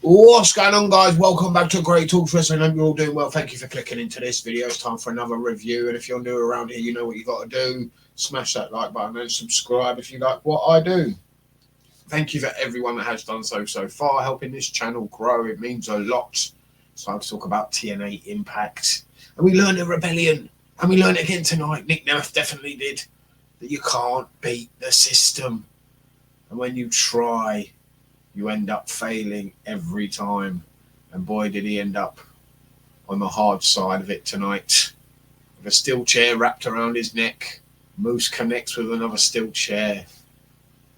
What's going on, guys? Welcome back to Great Talks Wrestling. I hope you're all doing well. Thank you for clicking into this video. It's time for another review, and if you're new around here, you know what you got to do. Smash that like button and subscribe if you like what I do. Thank you for everyone that has done so far, helping this channel grow. It means a lot. It's time to talk about TNA Impact. And we learned a rebellion, and we learned it again tonight. Nick Nemeth definitely did, that you can't beat the system. And when you try, you end up failing every time. And boy, did he end up on the hard side of it tonight. With a steel chair wrapped around his neck, Moose connects with another steel chair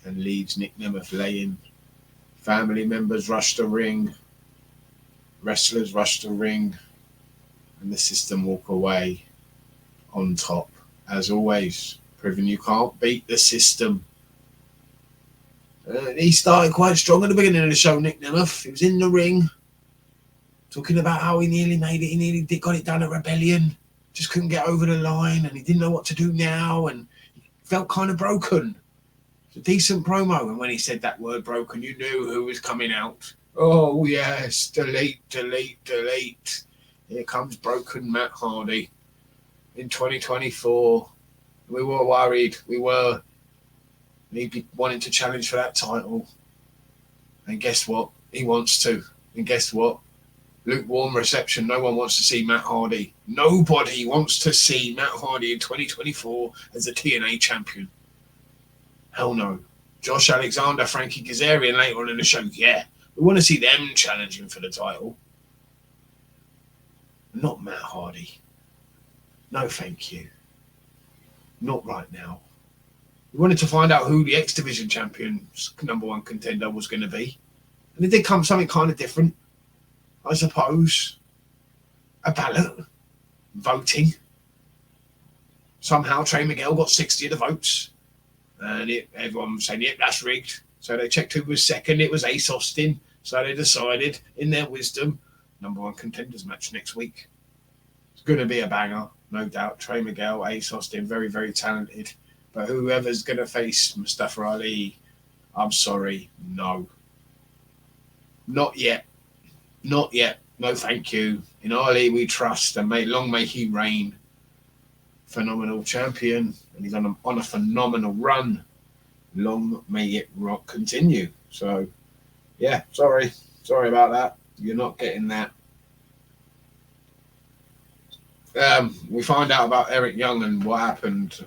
and leaves Nick Nemeth laying. Family members rush the ring. Wrestlers rush the ring. And the system walk away on top. As always, proving you can't beat the system. He started quite strong at the beginning of the show, Nick Nemeth. He was in the ring, talking about how he nearly made it. He nearly got it done at Rebellion. Just couldn't get over the line, and he didn't know what to do now, and he felt kind of broken. It's a decent promo, and when he said that word broken, you knew who was coming out. Oh, yes, delete. Here comes broken Matt Hardy in 2024. We were worried. We were. He'd be wanting to challenge for that title. And guess what? He wants to. And guess what? Lukewarm reception. No one wants to see Matt Hardy. Nobody wants to see Matt Hardy in 2024 as a TNA champion. Hell no. Josh Alexander, Frankie Kazarian later on in the show. Yeah. We want to see them challenging for the title. Not Matt Hardy. No, thank you. Not right now. We wanted to find out who the X Division champion's #1 contender was going to be. And it did come something kind of different, I suppose. A ballot. Voting. Somehow Trey Miguel got 60 of the votes. And everyone was saying, yep, that's rigged. So they checked who was second. It was Ace Austin. So they decided, in their wisdom, #1 contenders match next week. It's going to be a banger, no doubt. Trey Miguel, Ace Austin, very, very talented. But whoever's going to face Mustafa Ali, I'm sorry, no. Not yet. Not yet. No, thank you. In Ali, we trust, and long may he reign. Phenomenal champion, and he's on a phenomenal run. Long may it continue. So, yeah, sorry. Sorry about that. You're not getting that. We find out about Eric Young and what happened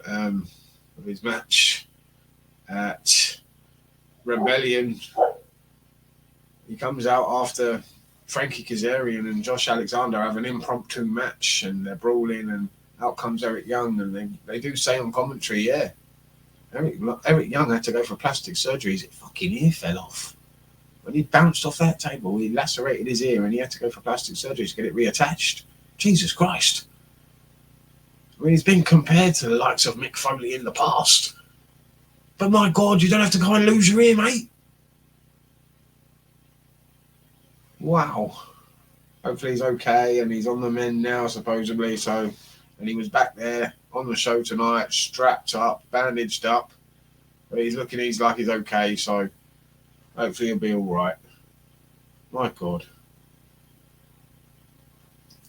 with his match at Rebellion. He comes out after Frankie Kazarian and Josh Alexander have an impromptu match, and they're brawling, and out comes Eric Young, and they do say on commentary, yeah, Eric Young had to go for plastic surgery. His fucking ear fell off. When he bounced off that table, he lacerated his ear, and he had to go for plastic surgery to get it reattached. Jesus Christ. I mean, he's been compared to the likes of Mick Foley in the past. But my God, you don't have to go and lose your ear, mate. Wow. Hopefully he's okay, and he's on the mend now, supposedly. So, and he was back there on the show tonight, strapped up, bandaged up. But he's like he's okay, so hopefully he'll be all right. My God.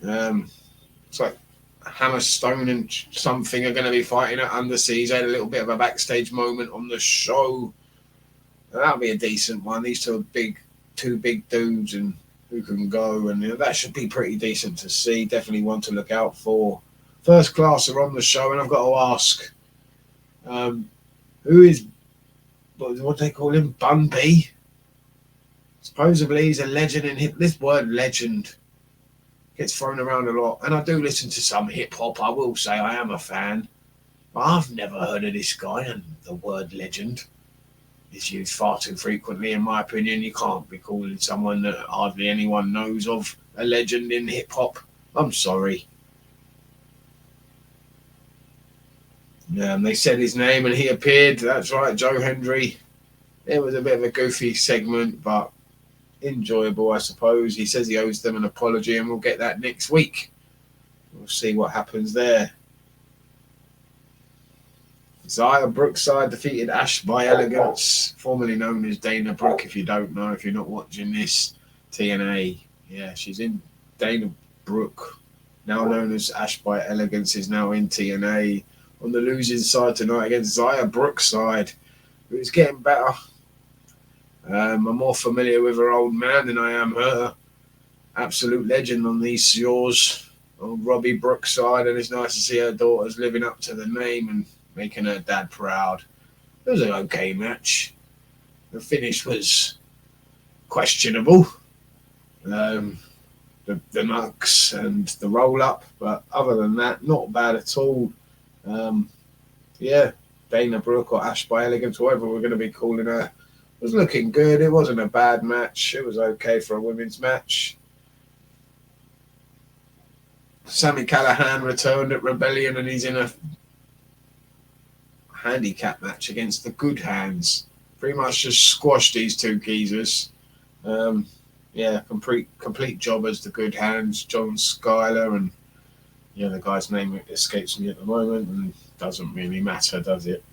It's like Hammerstone and Something are going to be fighting at Underseas. They had a little bit of a backstage moment on the show. That'll be a decent one. These two big dudes, and who can go, and that should be pretty decent to see. Definitely one to look out for. First Class are on the show, and I've got to ask, who is, what do they call him? Bun B? Supposedly he's a legend in hip. This word legend gets thrown around a lot, and I do listen to some hip hop. I will say I am a fan, but I've never heard of this guy, and the word legend is used far too frequently, in my opinion. You can't be calling someone that hardly anyone knows of a legend in hip hop. I'm sorry. They said his name and he appeared. That's right, Joe Hendry. It was a bit of a goofy segment, but enjoyable, I suppose. He says he owes them an apology, and we'll get that next week. We'll see what happens there. Xia Brookside defeated Ash by Elegance, formerly known as Dana Brooke, if you don't know, if you're not watching this. TNA. Yeah, she's in. Dana Brooke, now known as Ash by Elegance, is now in TNA on the losing side tonight against Xia Brookside, who's getting better. I'm more familiar with her old man than I am her. Absolute legend on these shores, old Robbie Brookside, and it's nice to see her daughters living up to the name and making her dad proud. It was an okay match. The finish was questionable. The knucks and the roll up, but other than that, not bad at all. Yeah, Dana Brooke or Ash by Elegance, whatever we're going to be calling her, was looking good. It wasn't a bad match. It was okay for a women's match. Sami Callihan returned at Rebellion, and he's in a handicap match against the Good Hands. Pretty much just squashed these two geezers. Yeah, complete jobbers, the Good Hands, John Schuyler, and the guy's name escapes me at the moment, and doesn't really matter, does it?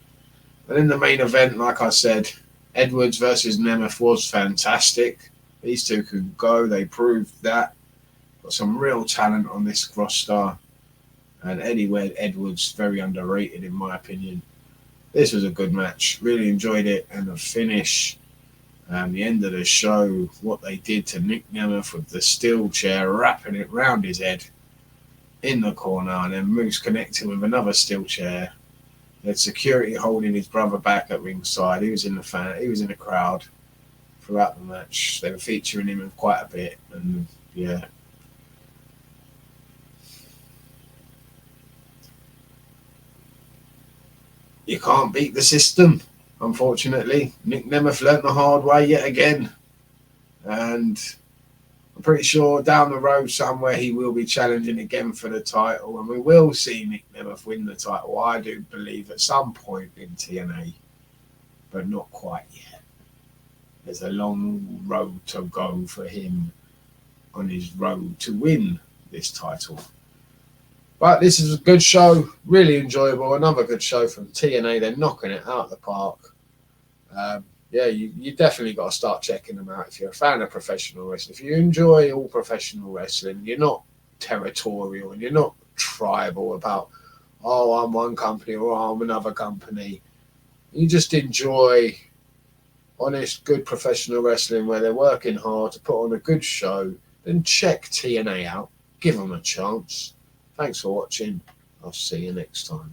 And in the main event, like I said, Edwards versus Nemeth was fantastic. These two can go. They proved that. Got some real talent on this roster. And Eddie Edwards, very underrated in my opinion. This was a good match. Really enjoyed it. And the finish, the end of the show, what they did to Nick Nemeth with the steel chair, wrapping it round his head in the corner, and then Moose connecting with another steel chair. They had security holding his brother back at ringside. He was in the crowd throughout the match. They were featuring him quite a bit, and yeah. You can't beat the system, unfortunately. Nick Nemeth learnt the hard way yet again. And I'm pretty sure down the road somewhere he will be challenging again for the title. And we will see Nick Nemeth win the title, I do believe, at some point in TNA. But not quite yet. There's a long road to go for him on his road to win this title. But this is a good show, really enjoyable. Another good show from TNA. They're knocking it out of the park. You definitely got to start checking them out if you're a fan of professional wrestling. If you enjoy all professional wrestling, you're not territorial and you're not tribal about, oh, I'm one company or I'm another company. You just enjoy honest, good professional wrestling where they're working hard to put on a good show. Then check TNA out. Give them a chance. Thanks for watching. I'll see you next time.